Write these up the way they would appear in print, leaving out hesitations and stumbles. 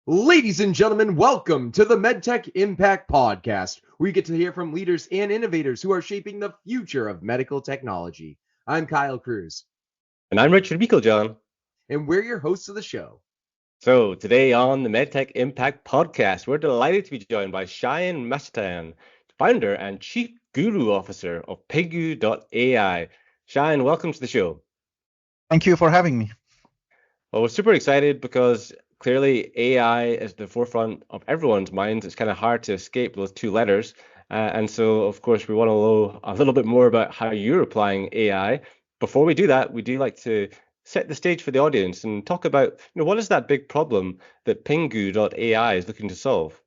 Ladies and gentlemen, welcome to the MedTech Impact Podcast, where you get to hear from leaders and innovators who are shaping the future of medical technology. I'm Kyle Cruz. And I'm Richard Meiklejohn. And we're your hosts of the show. So today on the MedTech Impact Podcast, we're delighted to be joined by Shayan Mashatian, founder and chief guru officer of Pingoo.AI. Shayan, welcome to the show. Thank you for having me. Well, we're super excited because clearly AI is the forefront of everyone's minds. It's kind of hard to escape those two letters. And so, of course, we want to know a little bit more about how you're applying AI. Before we do that, we do like to set the stage for the audience and talk about, what is that big problem that Pingoo.AI is looking to solve?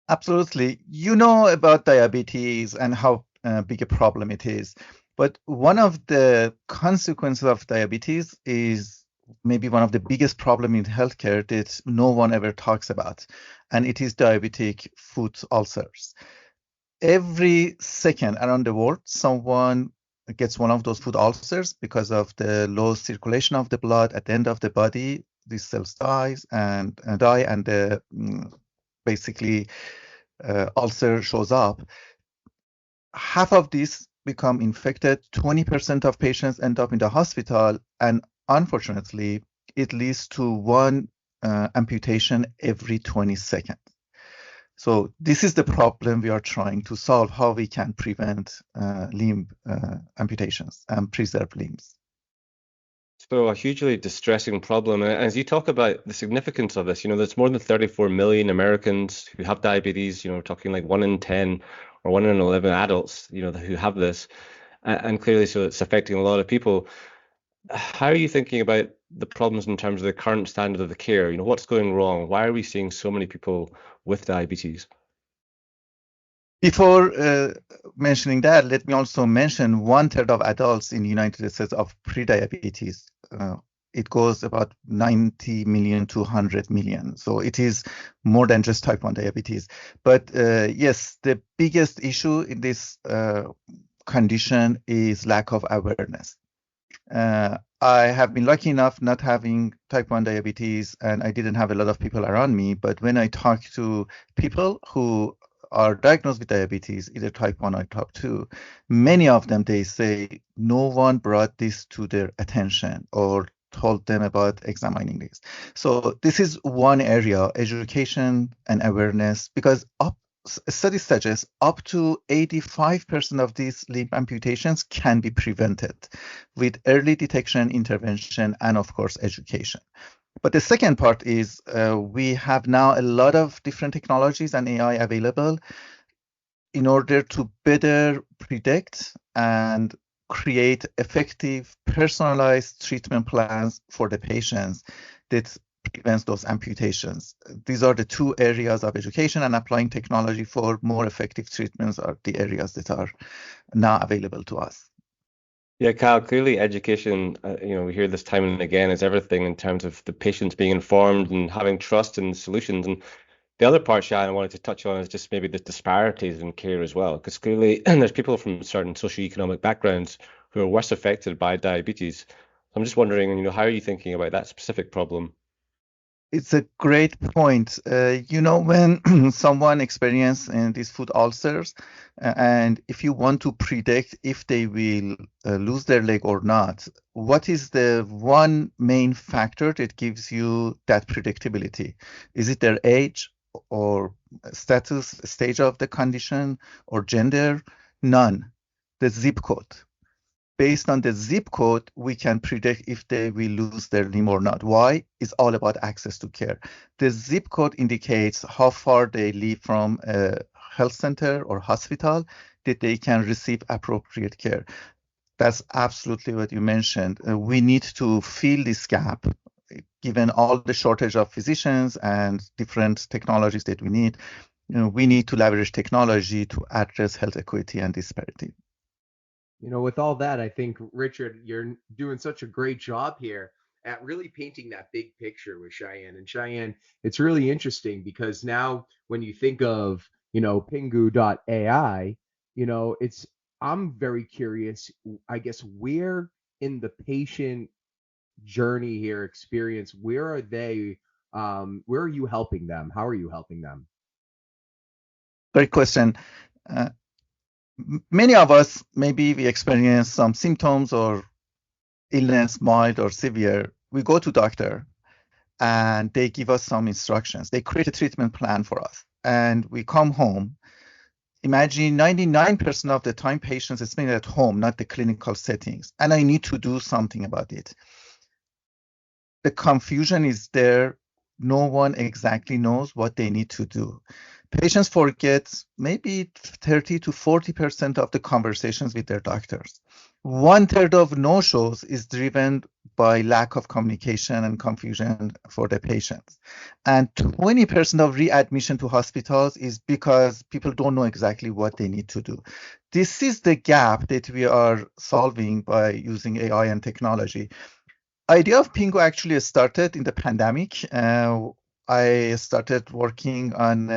Absolutely. You know about diabetes and how big a problem it is. But one of the consequences of diabetes is maybe one of the biggest problems in healthcare that no one ever talks about, and it is diabetic foot ulcers. Every second around the world, someone gets one of those foot ulcers because of the low circulation of the blood at the end of the body. These cells dies and die, and the basically ulcer shows up. Half of these become infected. 20% of patients end up in the hospital, and unfortunately, it leads to one amputation every 20 seconds. So this is the problem we are trying to solve: how we can prevent limb amputations and preserve limbs. So a hugely distressing problem. And as you talk about the significance of this, there's more than 34 million Americans who have diabetes, we're talking like 1 in 10 or 1 in 11 adults, who have this. And clearly, so it's affecting a lot of people. How are you thinking about the problems in terms of the current standard of the care? What's going wrong? Why are we seeing so many people with diabetes? Before mentioning that, let me also mention 1/3 of adults in the United States of prediabetes. It goes about 90 million to 100 million. So it is more than just type 1 diabetes. But yes, the biggest issue in this condition is lack of awareness. I have been lucky enough not having type 1 diabetes, and I didn't have a lot of people around me. But when I talk to people who are diagnosed with diabetes, either type 1 or type 2, many of them, they say no one brought this to their attention or told them about examining this. So this is one area, education and awareness, because studies suggest up to 85% of these limb amputations can be prevented with early detection, intervention, and of course, education. But the second part is we have now a lot of different technologies and AI available in order to better predict and create effective, personalized treatment plans for the patients that prevents those amputations. These are the two areas of education, and applying technology for more effective treatments are the areas that are now available to us. Yeah, Kyle, clearly education, we hear this time and again, is everything in terms of the patients being informed and having trust in solutions. And the other part, Shayan, I wanted to touch on is just maybe the disparities in care as well, because clearly there's people from certain socioeconomic backgrounds who are worse affected by diabetes. I'm just wondering, how are you thinking about that specific problem? It's a great point. When someone experiences these foot ulcers, and if you want to predict if they will lose their leg or not, what is the one main factor that gives you that predictability? Is it their age or status, stage of the condition, or gender? None. The zip code. Based on the zip code, we can predict if they will lose their limb or not. Why? It's all about access to care. The zip code indicates how far they live from a health center or hospital that they can receive appropriate care. That's absolutely what you mentioned. We need to fill this gap, given all the shortage of physicians and different technologies that we need. We need to leverage technology to address health equity and disparity. With all that, I think, Richard, you're doing such a great job here at really painting that big picture with Shayan. And Shayan, it's really interesting because now when you think of, Pingoo.AI, I'm very curious, I guess, where in the patient journey here, experience, where are they? Where are you helping them? How are you helping them? Great question. Uh, Many of us, maybe we experience some symptoms or illness, mild or severe. We go to doctor and they give us some instructions. They create a treatment plan for us and we come home. Imagine 99% of the time patients spend at home, not the clinical settings, and I need to do something about it. The confusion is there. No one exactly knows what they need to do. Patients forget maybe 30 to 40% of the conversations with their doctors. 1/3 of no-shows is driven by lack of communication and confusion for the patients. And 20% of readmission to hospitals is because people don't know exactly what they need to do. This is the gap that we are solving by using AI and technology. Idea of Pingoo actually started in the pandemic. I started working on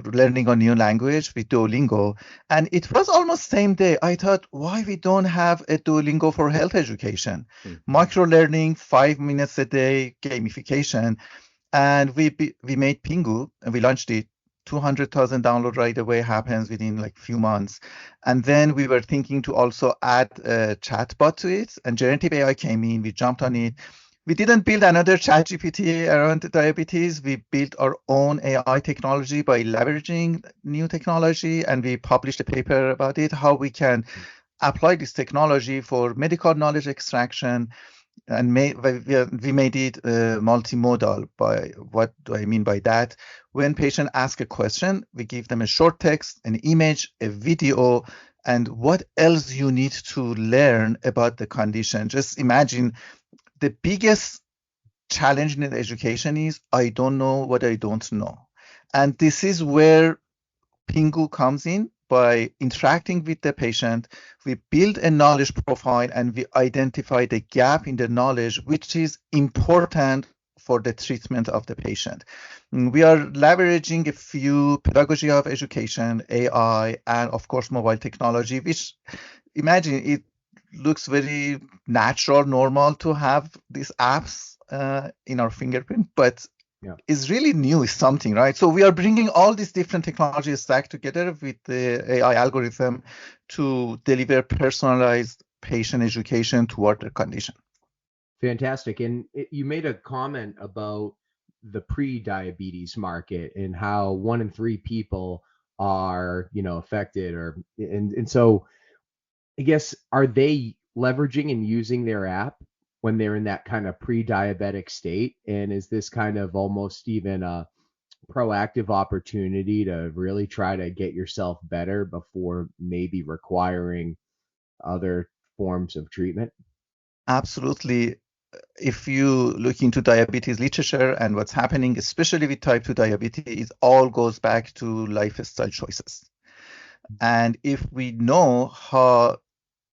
learning a new language with Duolingo, and it was almost same day. I thought, why we don't have a Duolingo for health education? Micro learning, 5 minutes a day, gamification, and we made Pingoo and we launched it. 200,000 download right away happens within like few months. And then we were thinking to also add a chatbot to it, and generative AI came in, we jumped on it. We didn't build another chat GPT around diabetes. We built our own AI technology by leveraging new technology, and we published a paper about it, how we can apply this technology for medical knowledge extraction, and we made it multimodal. By what do I mean by that? When patient ask a question, we give them a short text, an image, a video, and what else you need to learn about the condition. Just imagine the biggest challenge in education is I don't know what I don't know. And this is where Pingoo comes in. By interacting with the patient, we build a knowledge profile and we identify the gap in the knowledge, which is important for the treatment of the patient. We are leveraging a few pedagogy of education, AI, and of course, mobile technology, which imagine it looks very natural, normal to have these apps in our fingerprint, but is really new, is something, right? So we are bringing all these different technology stack together with the AI algorithm to deliver personalized patient education toward their condition. Fantastic. And you made a comment about the pre-diabetes market and how 1 in 3 people are, affected, and so I guess, are they leveraging and using their app when they're in that kind of pre-diabetic state? And is this kind of almost even a proactive opportunity to really try to get yourself better before maybe requiring other forms of treatment? Absolutely. If you look into diabetes literature and what's happening, especially with type 2 diabetes, it all goes back to lifestyle choices. And if we know how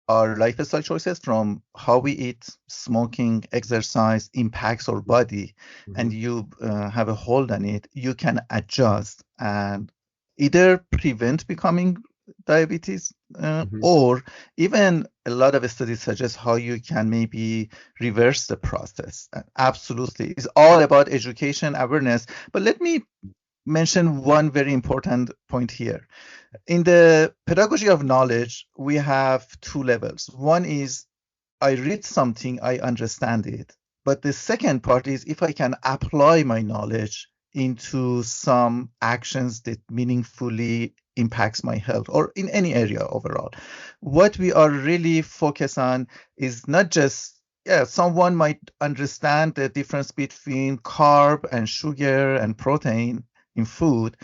our lifestyle choices, from how we eat, smoking, exercise, impacts our body, and you have a hold on it, you can adjust and either prevent becoming diabetes or even a lot of studies suggest how you can maybe reverse the process. Absolutely. It's all about education, awareness. But let me mention one very important point here. In the pedagogy of knowledge, we have 2 levels. One is I read something, I understand it. But the second part is if I can apply my knowledge into some actions that meaningfully impacts my health or in any area overall. What we are really focused on is not just, someone might understand the difference between carb and sugar and protein in food,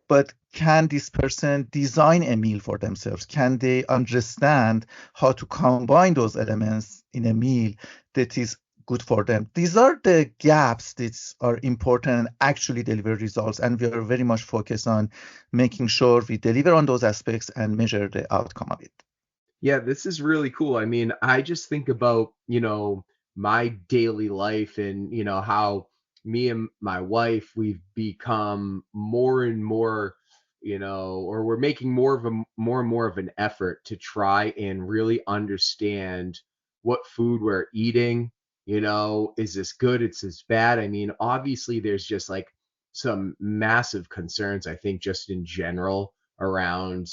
but can this person design a meal for themselves? Can they understand how to combine those elements in a meal that is good for them? These are the gaps that are important and actually deliver results. And we are very much focused on making sure we deliver on those aspects and measure the outcome of it. Yeah, this is really cool. I mean, I just think about, my daily life and, how me and my wife, we've become more and more or we're making more and more of an effort to try and really understand what food we're eating. Is this good? Is this bad? I mean, obviously there's just like some massive concerns, I think, just in general around,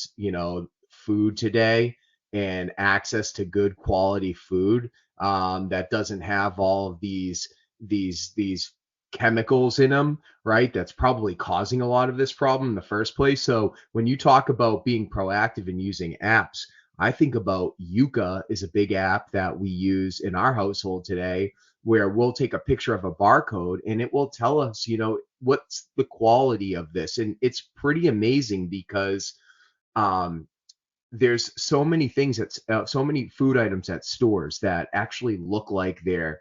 food today and access to good quality food that doesn't have all of these chemicals in them, right? That's probably causing a lot of this problem in the first place. So when you talk about being proactive and using apps, I think about Yuka is a big app that we use in our household today, where we'll take a picture of a barcode and it will tell us, what's the quality of this. And it's pretty amazing because um, there's so many things so many food items at stores that actually look like they're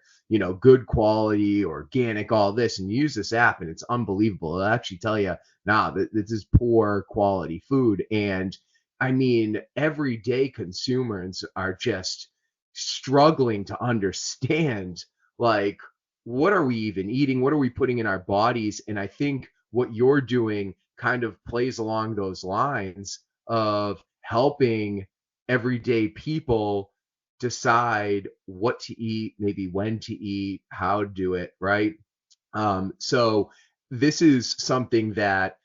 good quality, organic, all this, and you use this app and it's unbelievable. It'll actually tell you, nah, this is poor quality food. And I mean, everyday consumers are just struggling to understand, like, what are we even eating, what are we putting in our bodies. And I think what you're doing kind of plays along those lines of helping everyday people decide what to eat, maybe when to eat, how to do it, right? So this is something that,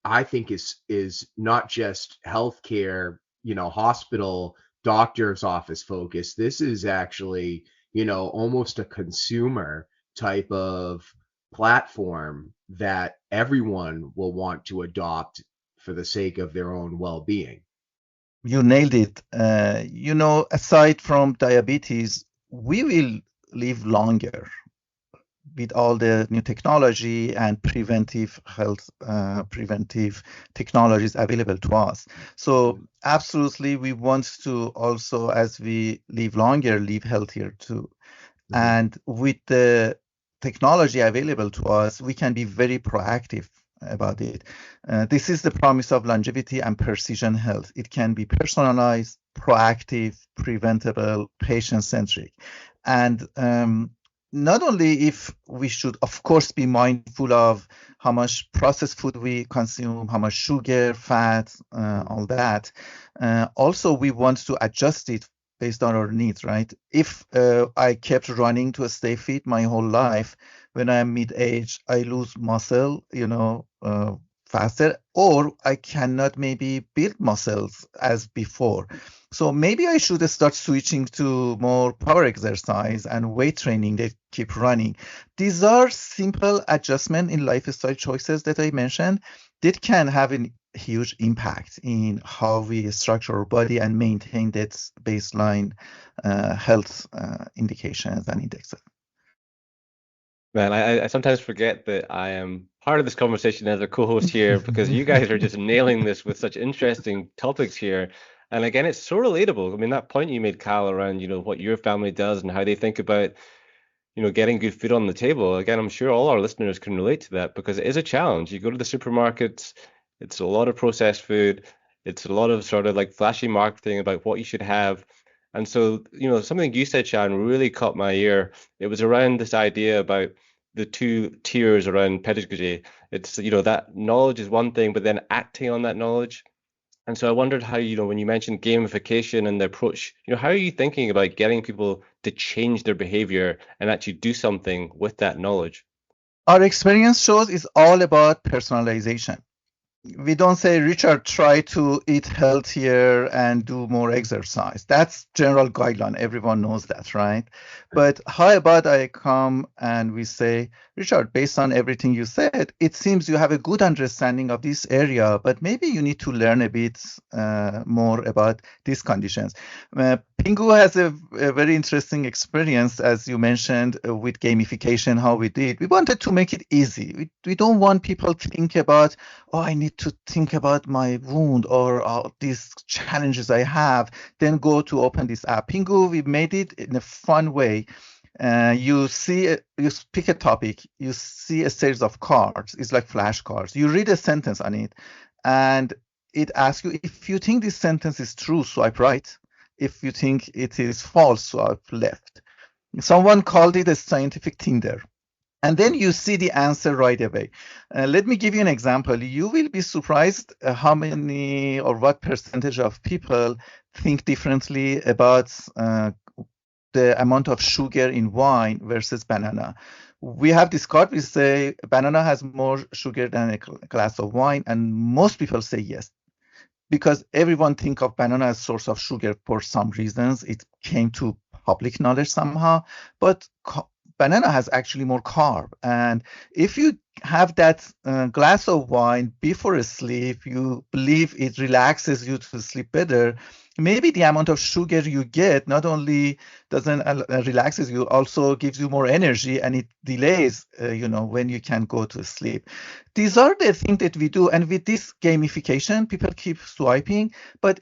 I think is not just healthcare, hospital, doctor's office focus. This is actually, almost a consumer type of platform that everyone will want to adopt for the sake of their own well-being. You nailed it. Aside from diabetes, we will live longer with all the new technology and preventive health, preventive technologies available to us. So absolutely, we want to also, as we live longer, live healthier too. And with the technology available to us, we can be very proactive about it. This is the promise of longevity and precision health. It can be personalized, proactive, preventable, patient-centric. And not only if we should, of course, be mindful of how much processed food we consume, how much sugar, fat, all that. Also, we want to adjust it based on our needs, right? If I kept running to stay fit my whole life, when I'm mid-age, I lose muscle, faster, or I cannot maybe build muscles as before. So maybe I should start switching to more power exercise and weight training that keep running. These are simple adjustments in lifestyle choices that I mentioned that can have a huge impact in how we structure our body and maintain that baseline health indications and indexes. Man, I sometimes forget that I am part of this conversation as a co-host here because you guys are just nailing this with such interesting topics here. And again, it's so relatable. I mean, that point you made, Kyle, around, what your family does and how they think about, getting good food on the table. Again, I'm sure all our listeners can relate to that because it is a challenge. You go to the supermarkets, it's a lot of processed food. It's a lot of sort of like flashy marketing about what you should have. And so, something you said, Shayan, really caught my ear. It was around this idea about the two tiers around pedagogy. It's, that knowledge is one thing, but then acting on that knowledge. And so I wondered how, when you mentioned gamification and the approach, how are you thinking about getting people to change their behavior and actually do something with that knowledge? Our experience shows it's all about personalization. We don't say, Richard, try to eat healthier and do more exercise. That's general guideline. Everyone knows that, right? But how about I come and we say, Richard, based on everything you said, it seems you have a good understanding of this area, but maybe you need to learn a bit more about these conditions. Pingoo has a very interesting experience, as you mentioned, with gamification, how we did. We wanted to make it easy. We don't want people to think about, oh, I need to think about my wound or these challenges I have, then go to open this app. Pingoo, we made it in a fun way. You pick a topic, you see a series of cards. It's like flashcards. You read a sentence on it, and it asks you, if you think this sentence is true, swipe right. If you think it is false, swipe left. Someone called it a scientific Tinder. And then you see the answer right away. Let me give you an example. You will be surprised how many or what percentage of people think differently about the amount of sugar in wine versus banana. We have this card, we say banana has more sugar than a glass of wine, and most people say yes, because everyone think of banana as source of sugar for some reasons. It came to public knowledge somehow, but banana has actually more carb. And if you have that glass of wine before sleep, you believe it relaxes you to sleep better. Maybe the amount of sugar you get not only doesn't relaxes you, also gives you more energy, and it delays, when you can go to sleep. These are the things that we do, and with this gamification, people keep swiping, but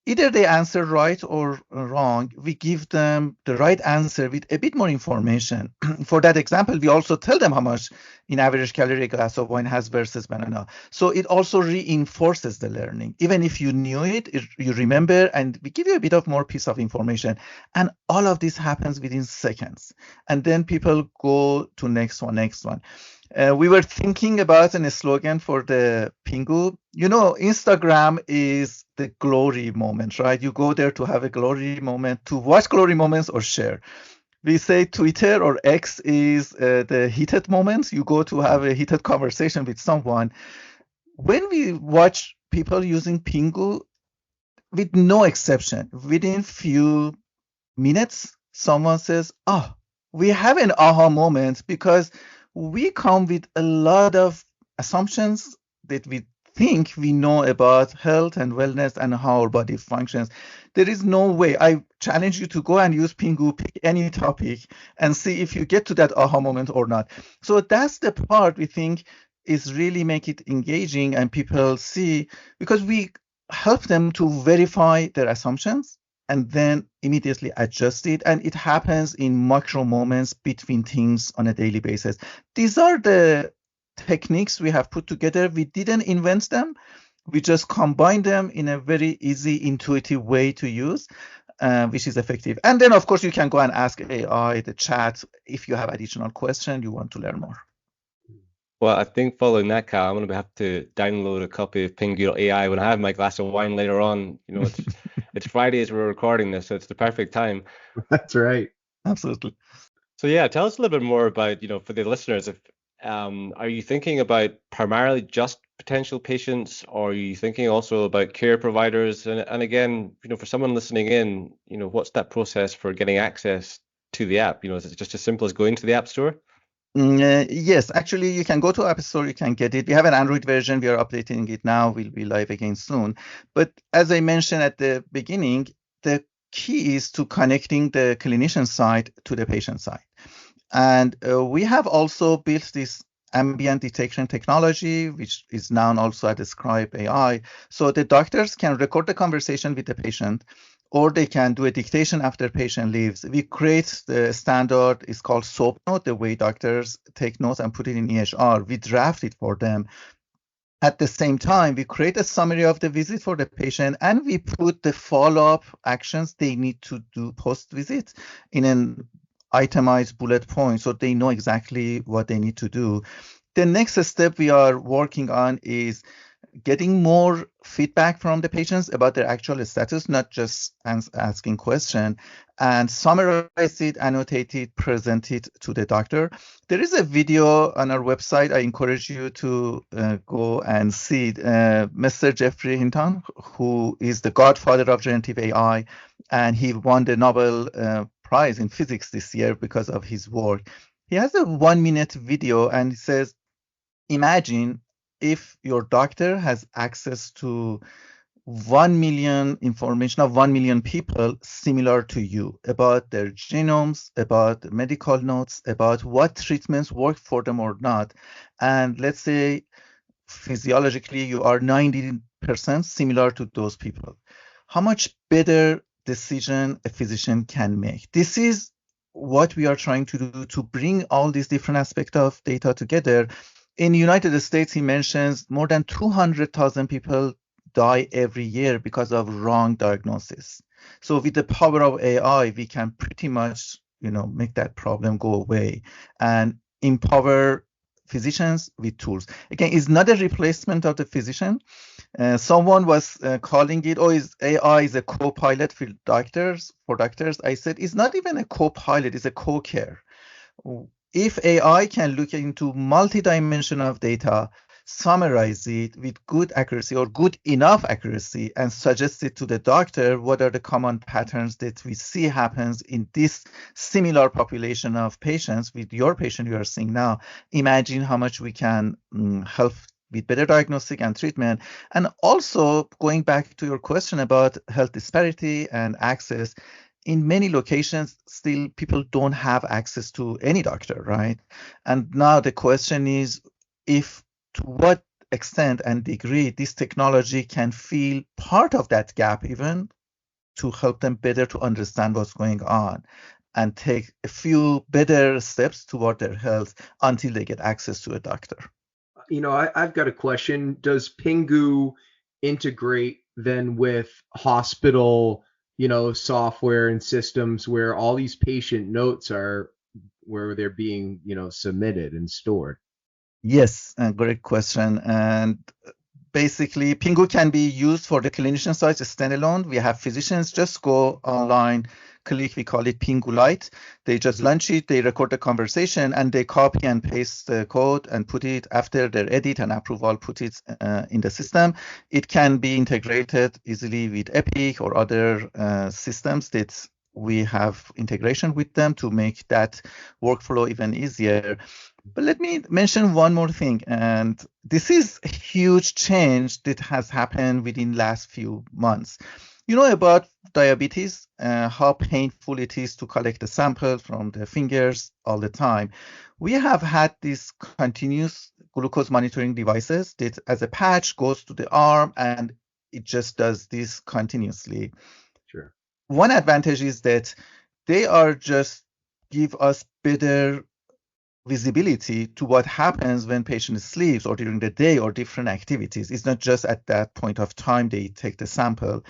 either they answer right or wrong. We give them the right answer with a bit more information. For that example, we also tell them how much in average calorie a glass of wine has versus banana. So it also reinforces the learning. Even if you knew it, you remember, and we give you a bit of more piece of information. And all of this happens within seconds. And then people go to next one. We were thinking about a slogan for the Pingoo. Instagram is the glory moment, right? You go there to have a glory moment, to watch glory moments or share. We say Twitter or X is the heated moments. You go to have a heated conversation with someone. When we watch people using Pingoo, with no exception, within few minutes, someone says, "Oh, we have an aha moment," because we come with a lot of assumptions that we think we know about health and wellness and how our body functions. There is no way. I challenge you to go and use Pingoo, pick any topic, and see if you get to that aha moment or not. So that's the part we think is really make it engaging and people see, because we help them to verify their assumptions and then immediately adjust it. And it happens in macro moments between things on a daily basis. These are the techniques we have put together. We didn't invent them. We just combine them in a very easy, intuitive way to use, which is effective. And then, of course, you can go and ask AI, the chat, if you have additional question, you want to learn more. Well, I think following that, Cal, I'm going to have to download a copy of Pingoo.AI when I have my glass of wine later on. It's Friday as we're recording this, so it's the perfect time. That's right. Absolutely. So yeah, tell us a little bit more about, for the listeners, if are you thinking about primarily just potential patients, or are you thinking also about care providers? And again, for someone listening in, what's that process for getting access to the app? Is it just as simple as going to the App Store? Yes, actually, you can go to App Store, you can get it. We have an Android version, we are updating it now, we'll be live again soon. But as I mentioned at the beginning, the key is to connecting the clinician side to the patient side. And we have also built this ambient detection technology, which is now also at Scribe.AI. So the doctors can record the conversation with the patient, or they can do a dictation after patient leaves. We create the standard, it's called SOAP note, the way doctors take notes and put it in EHR. We draft it for them. At the same time, we create a summary of the visit for the patient, and we put the follow-up actions they need to do post-visit in an itemized bullet point, so they know exactly what they need to do. The next step we are working on is getting more feedback from the patients about their actual status, not just asking questions, and summarize it, annotate it, present it to the doctor. There is a video on our website. I encourage you to go and see it. Mr. Jeffrey Hinton, who is the godfather of generative AI, and he won the Nobel Prize in physics this year because of his work. He has a 1-minute video, and he says, imagine if your doctor has access to 1 million information of 1 million people similar to you about their genomes, about medical notes, about what treatments work for them or not. And let's say physiologically you are 90% similar to those people. How much better decision a physician can make? This is what we are trying to do, to bring all these different aspects of data together. In the United States, he mentions more than 200,000 people die every year because of wrong diagnosis. So with the power of AI, we can pretty much, make that problem go away. And empower physicians with tools. Again, it's not a replacement of the physician. Someone was calling it, oh, is AI is a co-pilot for doctors. I said, it's not even a co-pilot, it's a co-care. If AI can look into multi-dimension of data, summarize it with good accuracy or good enough accuracy and suggest it to the doctor, what are the common patterns that we see happens in this similar population of patients with your patient you are seeing now, imagine how much we can help with better diagnostic and treatment. And also going back to your question about health disparity and access, in many locations, still people don't have access to any doctor, right? And now the question is, if to what extent and degree this technology can fill part of that gap, even to help them better to understand what's going on and take a few better steps toward their health until they get access to a doctor. I've got a question. Does Pingoo integrate then with hospital, software and systems where all these patient notes are where they're being, submitted and stored? Yes, great question. And basically, Pingoo can be used for the clinician side standalone. We have physicians just go online, click, we call it Pingoo Lite. They just launch it, they record the conversation, and they copy and paste the code and put it after their edit and approval, put it in the system. It can be integrated easily with Epic or other systems that we have integration with them to make that workflow even easier. But let me mention one more thing, and this is a huge change that has happened within last few months. You know about diabetes, how painful it is to collect a sample from the fingers all the time. We have had these continuous glucose monitoring devices that as a patch goes to the arm and it just does this continuously. Sure. One advantage is that they are just give us better visibility to what happens when patient sleeps or during the day or different activities. It's not just at that point of time they take the sample.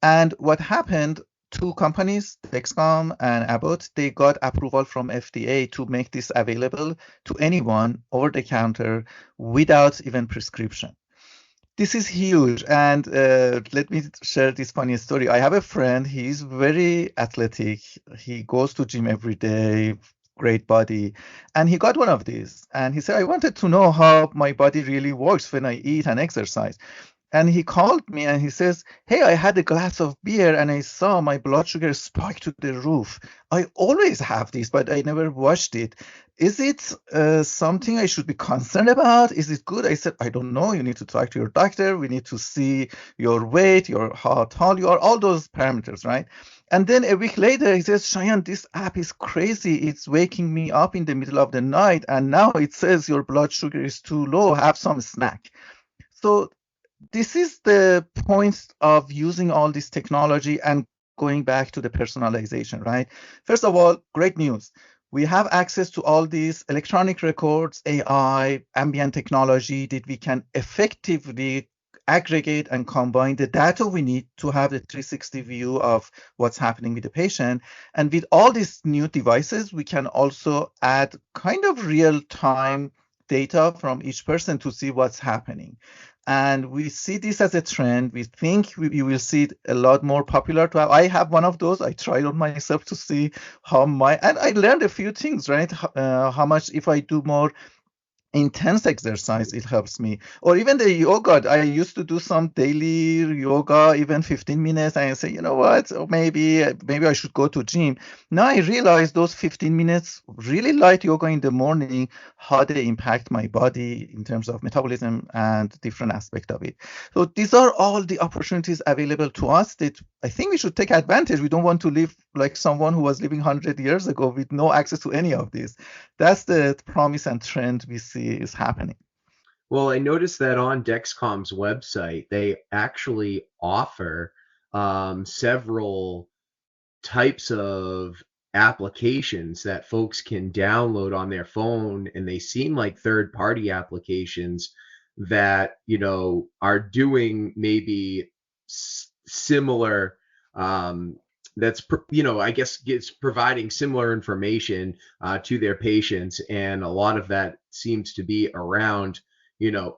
And what happened, two companies, Dexcom and Abbott, they got approval from FDA to make this available to anyone over the counter without even prescription. This is huge. And let me share this funny story. I have a friend, he's very athletic. He goes to gym every day, great body. And he got one of these. And he said, I wanted to know how my body really works when I eat and exercise. And he called me and he says, hey, I had a glass of beer and I saw my blood sugar spike to the roof. I always have this, but I never watched it. Is it something I should be concerned about? Is it good? I said, I don't know. You need to talk to your doctor. We need to see your weight, how tall you are, all those parameters, right? And then a week later, he says, Shayan, this app is crazy. It's waking me up in the middle of the night. And now it says your blood sugar is too low. Have some snack. So this is the point of using all this technology and going back to the personalization, right? First of all, great news. We have access to all these electronic records, AI, ambient technology that we can effectively aggregate and combine the data we need to have the 360 view of what's happening with the patient. And with all these new devices, we can also add kind of real-time data from each person to see what's happening. And we see this as a trend. We think we will see it a lot more popular to have. I have one of those. I tried on myself to see and I learned a few things, right? How much if I do more intense exercise, it helps me. Or even the yoga. I used to do some daily yoga, even 15 minutes. And I say, you know what? Or maybe I should go to gym. Now I realize those 15 minutes, really light yoga in the morning, how they impact my body in terms of metabolism and different aspect of it. So these are all the opportunities available to us that I think we should take advantage. We don't want to live like someone who was living 100 years ago with no access to any of this. That's the promise and trend we see is happening. Well, I noticed that on Dexcom's website, they actually offer several types of applications that folks can download on their phone, and they seem like third-party applications that are doing maybe similar I guess gets providing similar information to their patients, and a lot of that seems to be around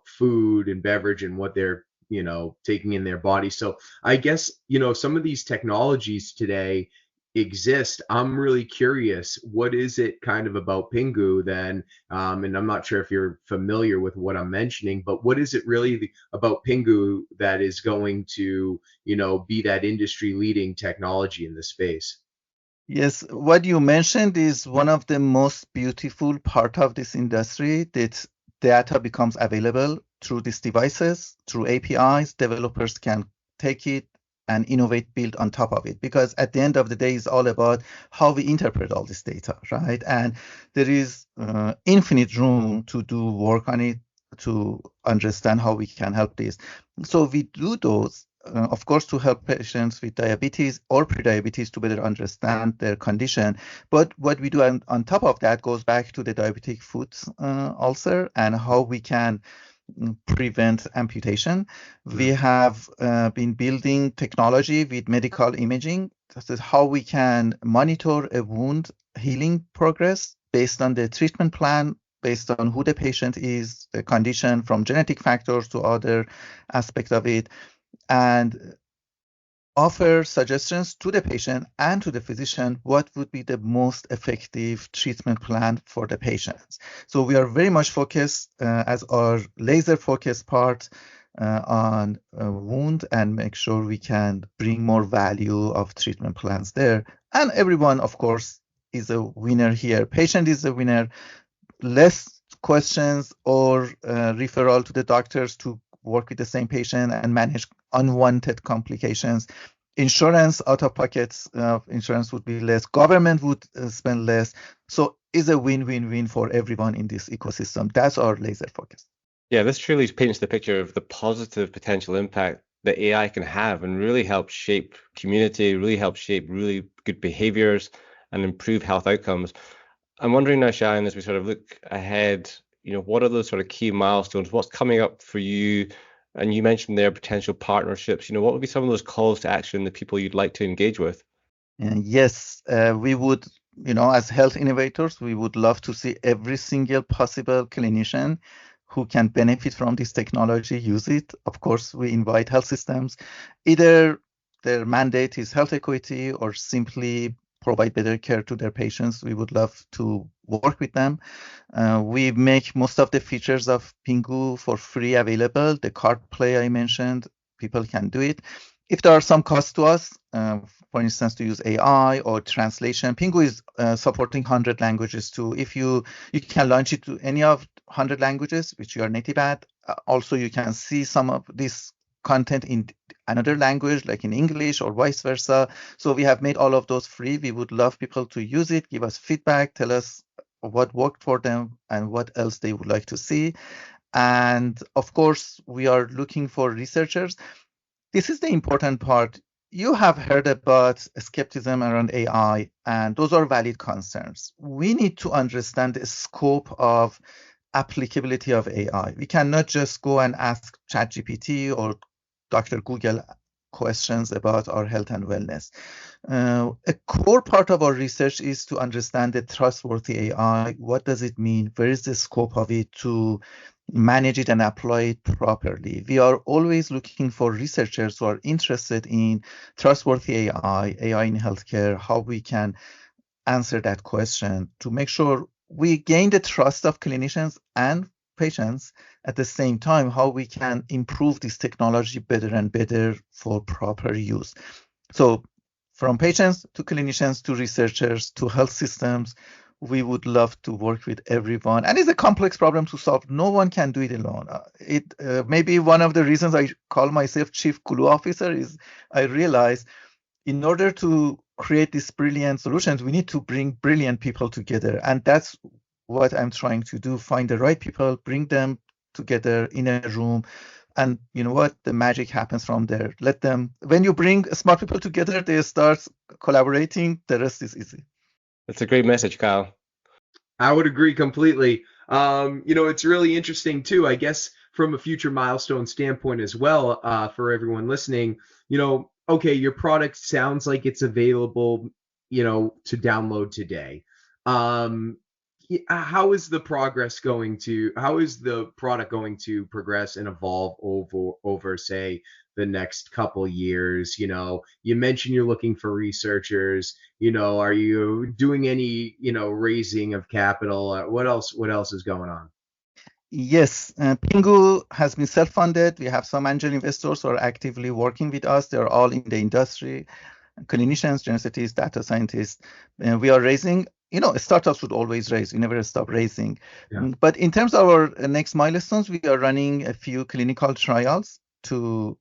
food and beverage and what they're taking in their body. So I guess some of these technologies today exist. I'm really curious, what is it kind of about Pingoo then? And I'm not sure if you're familiar with what I'm mentioning, but what is it really about Pingoo that is going to be that industry leading technology in the space? Yes, what you mentioned is one of the most beautiful part of this industry, that data becomes available through these devices, through APIs. Developers can take it and innovate, build on top of it. Because at the end of the day, it's all about how we interpret all this data, right? And there is infinite room to do work on it, to understand how we can help this. So we do those of course, to help patients with diabetes or prediabetes to better understand their condition. But what we do on top of that goes back to the diabetic foot ulcer and how we can prevent amputation. We have been building technology with medical imaging. This is how we can monitor a wound healing progress based on the treatment plan, based on who the patient is, the condition, from genetic factors to other aspects of it, and offer suggestions to the patient and to the physician what would be the most effective treatment plan for the patients. So we are very much focused as our laser focused part on wound, and make sure we can bring more value of treatment plans there. And everyone, of course, is a winner here. Patient is a winner. Less questions or referral to the doctors to work with the same patient and manage unwanted complications. Insurance, out of pockets insurance would be less. Government would spend less. So it's a win-win-win for everyone in this ecosystem. That's our laser focus. Yeah, this truly paints the picture of the positive potential impact that AI can have and really help shape community, really help shape really good behaviors and improve health outcomes. I'm wondering now, Shayan, as we sort of look ahead, what are those sort of key milestones? What's coming up for you? And you mentioned there potential partnerships. What would be some of those calls to action, the people you'd like to engage with? Yes, we would, as health innovators, we would love to see every single possible clinician who can benefit from this technology use it. Of course, we invite health systems, either their mandate is health equity or simply provide better care to their patients. We would love to work with them. We make most of the features of Pingoo for free available. The card play I mentioned, people can do it. If there are some costs to us, for instance, to use AI or translation, Pingoo is supporting 100 languages too. If you can launch it to any of 100 languages which you are native at. Also, you can see some of this content in another language, like in English or vice versa. So we have made all of those free. We would love people to use it, give us feedback, tell us what worked for them and what else they would like to see. And of course, we are looking for researchers. This is the important part. You have heard about skepticism around AI, and those are valid concerns. We need to understand the scope of applicability of AI. We cannot just go and ask ChatGPT or Dr. Google questions about our health and wellness. A core part of our research is to understand the trustworthy AI. What does it mean? Where is the scope of it to manage it and apply it properly? We are always looking for researchers who are interested in trustworthy AI in healthcare, how we can answer that question to make sure we gain the trust of clinicians and patients at the same time, how we can improve this technology better and better for proper use. So from patients to clinicians to researchers to health systems, we would love to work with everyone. And it's a complex problem to solve. No one can do it alone. It maybe one of the reasons I call myself Chief Glue Officer is I realize in order to create these brilliant solutions, we need to bring brilliant people together. And that's what I'm trying to do, find the right people, bring them together in a room. And you know what? The magic happens from there. When you bring smart people together, they start collaborating. The rest is easy. That's a great message, Kyle. I would agree completely. It's really interesting too, I guess, from a future milestone standpoint as well, for everyone listening. okay, your product sounds like it's available, to download today. Um, how is the product going to progress and evolve over say the next couple years? You mentioned you're looking for researchers. Are you doing any, raising of capital? What else is going on? Yes, Pingoo has been self-funded. We have some angel investors who are actively working with us. They're all in the industry, clinicians, geneticists, data scientists. We are raising, startups should always raise. We never stop raising. Yeah. But in terms of our next milestones, we are running a few clinical trials to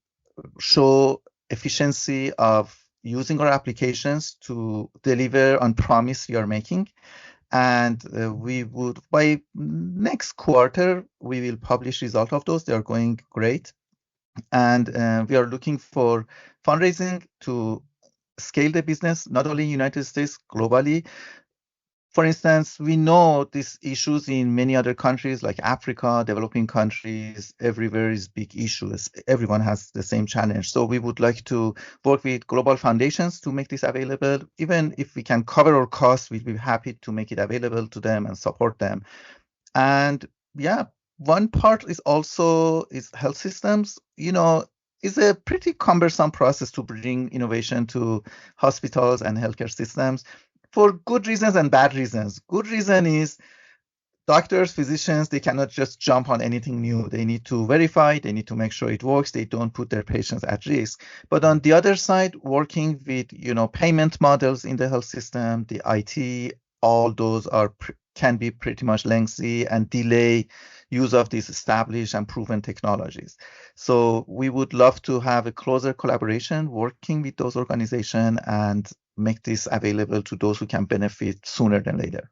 show efficiency of using our applications to deliver on promise we are making. And we would, by next quarter, we will publish result of those. They are going great. And we are looking for fundraising to scale the business, not only in United States, globally. For instance, we know these issues in many other countries like Africa, developing countries, everywhere is big issues. Everyone has the same challenge. So we would like to work with global foundations to make this available. Even if we can cover our costs, we'd be happy to make it available to them and support them. And yeah, one part is also is health systems. It's a pretty cumbersome process to bring innovation to hospitals and healthcare systems for good reasons and bad reasons. Good reason is doctors, physicians, they cannot just jump on anything new. They need to verify, they need to make sure it works, they don't put their patients at risk. But on the other side, working with, payment models in the health system, the IT, all those can be pretty much lengthy and delay use of these established and proven technologies. So we would love to have a closer collaboration working with those organizations and make this available to those who can benefit sooner than later.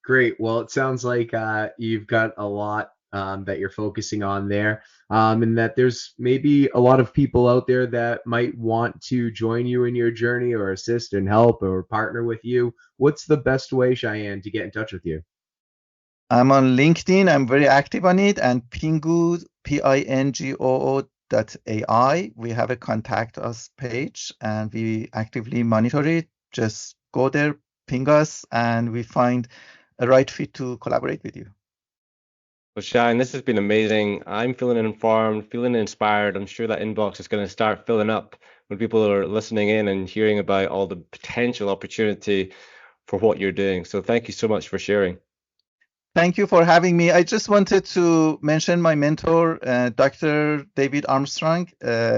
Great. Well, it sounds like you've got a lot that you're focusing on there, and that there's maybe a lot of people out there that might want to join you in your journey or assist and help or partner with you. What's the best way, Cheyenne, to get in touch with you? I'm on LinkedIn. I'm very active on it. And Pingoo, Pingoo.AI. We have a contact us page and we actively monitor it. Just go there, ping us, and we find a right fit to collaborate with you. Well, Shayan, this has been amazing. I'm feeling informed, feeling inspired. I'm sure that inbox is going to start filling up when people are listening in and hearing about all the potential opportunity for what you're doing. So thank you so much for sharing. Thank you for having me. I just wanted to mention my mentor, Dr. David Armstrong.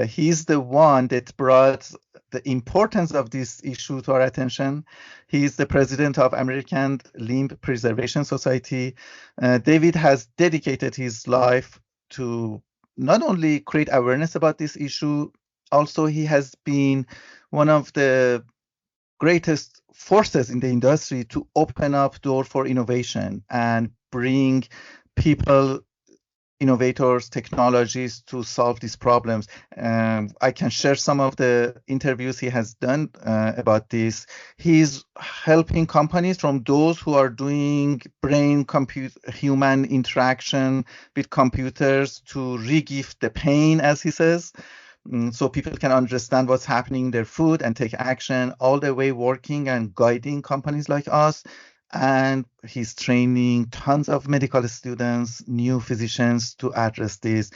He's the one that brought the importance of this issue to our attention. He's the president of American Limb Preservation Society. David has dedicated his life to not only create awareness about this issue, also he has been one of the greatest forces in the industry to open up door for innovation and bring people, innovators, technologies to solve these problems. I can share some of the interviews he has done about this. He's helping companies from those who are doing human interaction with computers to re-gift the pain, as he says. So people can understand what's happening in their food and take action, all the way working and guiding companies like us. And he's training tons of medical students, new physicians to address this.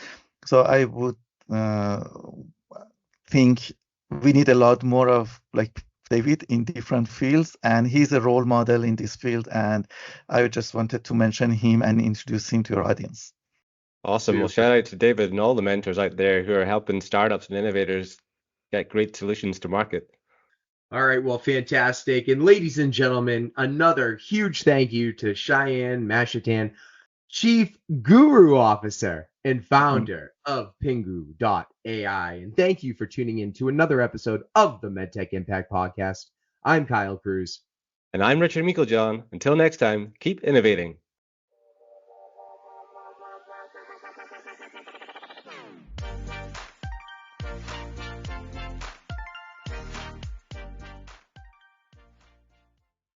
So I would think we need a lot more of like David in different fields, and he's a role model in this field. And I just wanted to mention him and introduce him to your audience. Awesome. Well, shout out to David and all the mentors out there who are helping startups and innovators get great solutions to market. All right, well, fantastic. And ladies and gentlemen, another huge thank you to Shayan Mashatian, Chief Guru Officer and founder of Pingoo.AI. And thank you for tuning in to another episode of the MedTech Impact Podcast. I'm Kyle Cruz. And I'm Richard Meiklejohn. Until next time, keep innovating.